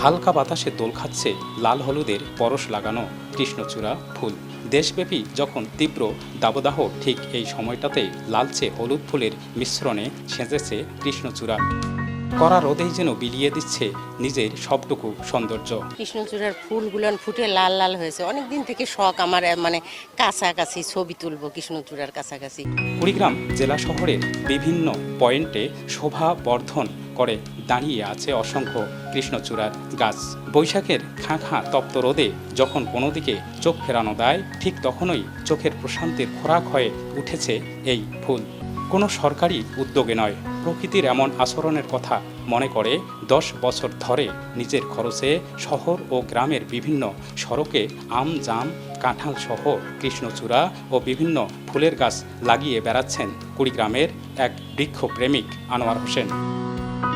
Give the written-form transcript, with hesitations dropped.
হালকা বাতাসে দোল খাচ্ছে লাল হলুদের পরশ লাগানো কৃষ্ণচূড়া ফুল। দেশব্যাপী যখন তীব্র দাবদাহ, ঠিক এই সময়টাতেই লালচে হলুদ ফুলের মিশ্রণে সেজেছে কৃষ্ণচূড়া। কড়া রোদেই যেন বিলিয়ে দিচ্ছে নিজের সবটুকু সৌন্দর্য। কৃষ্ণচূড়ার ফুলগুলো ফুটে লাল লাল হয়েছে, অনেক দিন থেকে শখ আমার, মানে কাছাকাছি ছবি তুলবো কৃষ্ণচূড়ার কাছাকাছি। কুড়িগ্রাম জেলা শহরের বিভিন্ন পয়েন্টে শোভা বর্ধন করে দাঁড়িয়ে আছে অসংখ্য কৃষ্ণচূড়ার গাছ। বৈশাখের খাঁ খাঁ তপ্ত রোদে যখন কোনো দিকে চোখ ফেরানো দেয়, ঠিক তখনই চোখের প্রশান্তির খোরাক হয়ে উঠেছে এই ফুল। কোনো সরকারি উদ্যোগে নয়, প্রকৃতির এমন আচরণের কথা মনে করে 10 বছর ধরে নিজের খরচে শহর ও গ্রামের বিভিন্ন সড়কে আম, জাম, কাঁঠাল সহ কৃষ্ণচূড়া ও বিভিন্ন ফুলের গাছ লাগিয়ে বেড়াচ্ছেন কুড়িগ্রামের এক বৃক্ষপ্রেমিক আনোয়ার হোসেন।